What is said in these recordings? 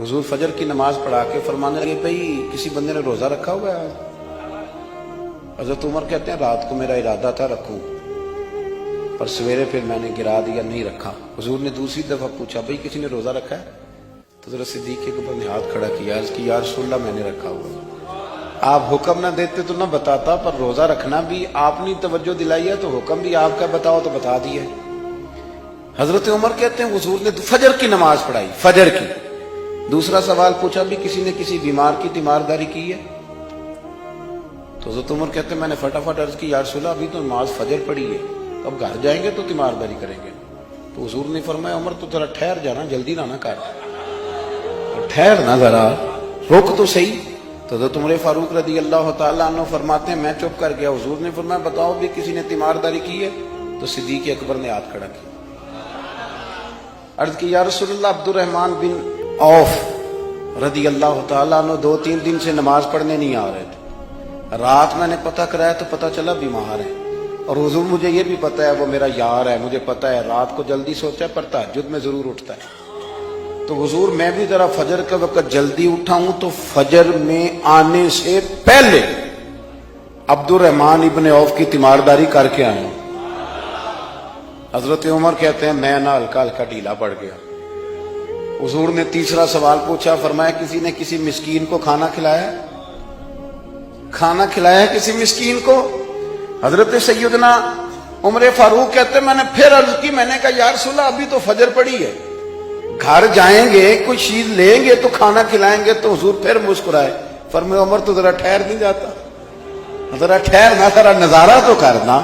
हुजूर फजर की नमाज पढ़ा के फरमाने लगे, भाई किसी बंदे ने रोजा रखा हुआ है? हजरत उमर कहते हैं रात को मेरा इरादा था रखूं, पर सवेरे फिर मैंने गिरा दिया, नहीं रखा। हुजूर ने दूसरी दफा पूछा, भाई किसी ने रोजा रखा है? तो हजरत सिद्दीक के ऊपर ने हाथ खड़ा किया, कि या रसूल अल्लाह मैंने रखा हुआ। आप हुक्म ना देते तो ना बताता, पर रोजा रखना भी आपने तवज्जो दिलाई है तो हुक्म भी आपका बताओ तो बता दिया। हजरत उमर कहते हैं हुजूर ने फजर की नमाज पढ़ाई, फजर की। दूसरा सवाल पूछा, भी किसी ने किसी बीमार की तीमारदारी की है? तो हजरत उमर कहते हैं मैंने फटाफट अर्ज की, या रसूल अल्लाह अभी तो नमाज फजर पढ़ी है, अब घर जाएंगे तो तीमारदारी करेंगे। तो हुजूर ने फरमाया, उमर तो जरा ठहर जाना, जल्दी ना कर, ठहर ना जरा, रुक तो सही। तो हजरत उमर फारूक रदी अल्लाह तआला अन्हु फरमाते हैं मैं चुप कर गया। हुजूर ने फरमाया बताओ भी किसी ने तीमारदारी की है? तो सिद्दीक अकबर ने हाथ खड़ा किया, अर्ज की या रसूलल्लाह अब्दुर्रहमान बिन औफ रदी अल्लाह तआला अन्हु 2-3 दिन से नमाज पढ़ने नहीं आ रहे थे। रात मैंने पता कराया तो पता चला बीमार है, और हुजूर मुझे ये भी पता है वो मेरा यार है, मुझे पता है रात को जल्दी सोता है पर तहज्जुद में जरूर उठता है। तो हुजूर मैं भी जरा फजर के वक्त जल्दी उठा हूं, तो फजर में आने से पहले अब्दुर्रहमान इब्न औफ की तीमारदारी करके आया हूं। हजरत उमर कहते हैं मैं ना हल्का हल्का ढीला पड़ गया। हुजूर ने तीसरा सवाल पूछा, फरमाया किसी ने किसी मिस्कीन को खाना खिलाया? खाना खिलाया है किसी मिस्कीन को? हजरत सैयदना उमर फारूक कहते मैंने फिर अर्ज की, मैंने कहा या रसूल अल्लाह अभी तो फजर पड़ी है, घर जाएंगे कुछ चीज लेंगे तो खाना खिलाएंगे। तो हुजूर फिर मुस्कुराए, फरमाया उमर तो जरा ठहर नहीं जाता, जरा ठहर ना, जरा नजारा तो करना,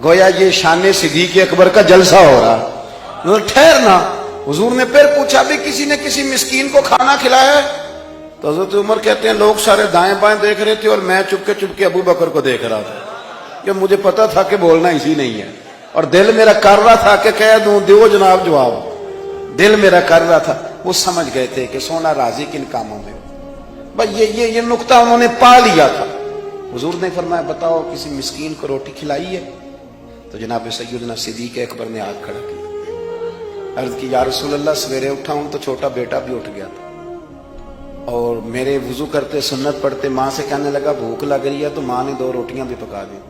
गोया ये शान सिद्दीक अकबर का जलसा हो रहा, ठहरना। हुजूर ने फिर पूछा भी किसी ने किसी मिस्कीन को खाना खिलाया है? तो हजरत उमर कहते हैं लोग सारे दाएं बाएं देख रहे थे और मैं चुपके अबू बकर को देख रहा था, कि मुझे पता था कि बोलना इसी नहीं है, और दिल मेरा कर रहा था कि कह दूं, दो जनाब जवाब, दिल मेरा कर रहा था। वो समझ गए थे कि सोना राजी किन कामों में, भाई ये नुक्ता उन्होंने पा लिया था। हुजूर ने फरमाया बताओ किसी मिस्कीन को रोटी खिलाई है? तो जनाब सैयदना सिद्दीक अकबर ने हाथ खड़ा किया, अर्ज की या रसूल अल्लाह सवेरे उठा हूं तो छोटा बेटा भी उठ गया था, और मेरे वुजू करते सुन्नत पढ़ते माँ से कहने लगा भूख लग रही है, तो माँ ने 2 रोटियां भी पका दी।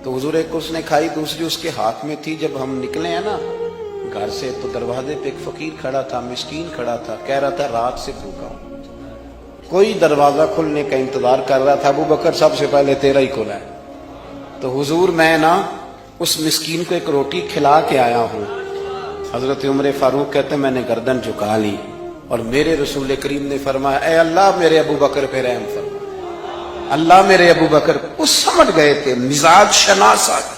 तो हुजूर एक उसने खाई, दूसरी उसके हाथ में थी। जब हम निकले हैं ना घर से, तो दरवाजे पे एक फकीर खड़ा था, मिस्कीन खड़ा था, कह रहा था रात से भूखा हूं, कोई दरवाजा खुलने का इंतजार कर रहा था। अबू बकर सबसे पहले तेरा ही खुला है। तो हुजूर मैं ना उस मिस्कीन को एक रोटी खिला के आया हूं। हजरत उमर फारूक कहते मैंने गर्दन झुका ली, और मेरे रसूल करीम ने फरमाया ऐ अल्लाह मेरे अबू बकर पे रहम फरमा, अल्लाह मेरे अबू बकर। वो समझ गए थे, मिजाज शनास आ गई,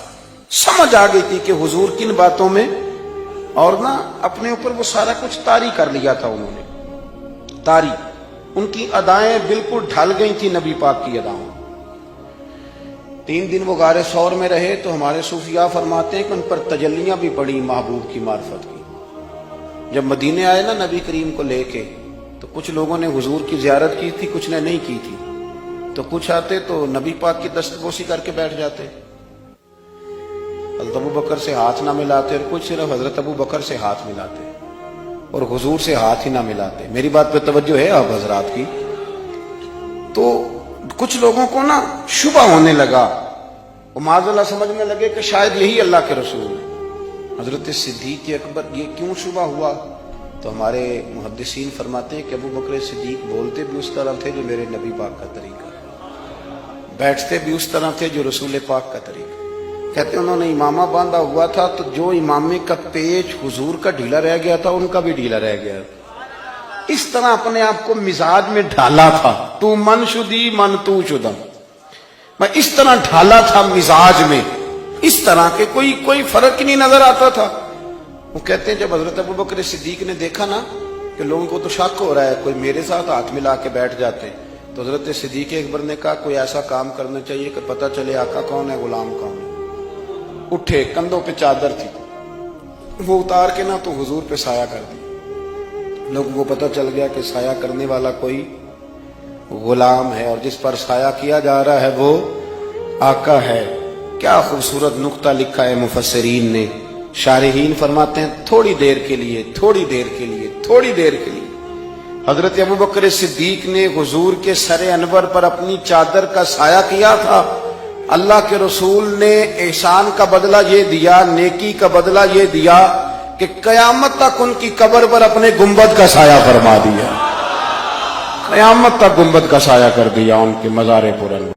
समझ आ गई थी कि हुजूर किन बातों में, और ना अपने ऊपर वो सारा कुछ तारी कर लिया था उन्होंने, तारी। उनकी अदाएं बिल्कुल ढल गई थी नबी पाक की अदाओं। 3 दिन वो गारे सौर में रहे, तो हमारे सूफिया फरमाते हैं कि उन पर तजल्लियां भी पड़ी महबूब की मार्फत की। जब मदीने आए ना नबी करीम को लेके, तो कुछ लोगों ने हुजूर की जियारत की थी, कुछ ने नहीं की थी। तो कुछ आते तो नबी पाक की दस्तबोसी करके बैठ जाते, हज़रत अबू बकर से हाथ ना मिलाते, और कुछ सिर्फ हजरत अबू बकर से हाथ मिलाते और हुजूर से हाथ ही ना मिलाते। मेरी बात पे तवज्जो है आप हजरात की? तो कुछ लोगों को ना शुबा होने लगा, वो माज़अल्लाह समझने लगे कि शायद यही अल्लाह के रसूल है। हजरत सिद्दीक अकबर ये क्यों शुबा हुआ? तो हमारे मुहद्दिसीन फरमाते हैं कि अबू बकर सिद्दीक बोलते भी उस तरह थे जो मेरे नबी पाक का तरीका, बैठते भी उस तरह थे जो रसूल पाक का तरीका। कहते उन्होंने इमामा बांधा हुआ था, तो जो इमामे का पेच हुजूर का ढीला रह गया था उनका भी ढीला रह गया। इस तरह अपने आप को मिजाज में ढाला था, तू मन शुदी मन तू शुदम, मैं इस तरह ढाला था मिजाज में, इस तरह के कोई फर्क ही नहीं नजर आता था। वो कहते हैं जब हजरत अबू बकर सिद्दीक ने देखा ना कि लोगों को तो शक हो रहा है, कोई मेरे साथ हाथ मिला के बैठ जाते, तो हजरत सिद्दीक अकबर ने कहा कोई ऐसा काम करना चाहिए कि पता चले आका कौन है, गुलाम कौन है। उठे, कंधों पे चादर थी, वो उतार के ना तो हुजूर पे साया कर दी। लोगों को पता चल गया कि साया करने वाला कोई गुलाम है, और जिस पर साया किया जा रहा है वो आका है। क्या खूबसूरत नुक्ता लिखा है मुफस्सिरीन ने। शारिहीन फरमाते हैं थोड़ी देर के लिए حضرت ابو بکر صدیق نے حضور کے سر انور پر اپنی چادر کا سایہ کیا تھا. اللہ کے رسول نے احسان کا بدلہ یہ دیا، نیکی کا بدلہ یہ دیا کہ قیامت تک ان کی قبر پر اپنے گنبد کا سایہ فرما دیا. قیامت تک گنبد کا سایہ کر دیا ان کے مزار پر.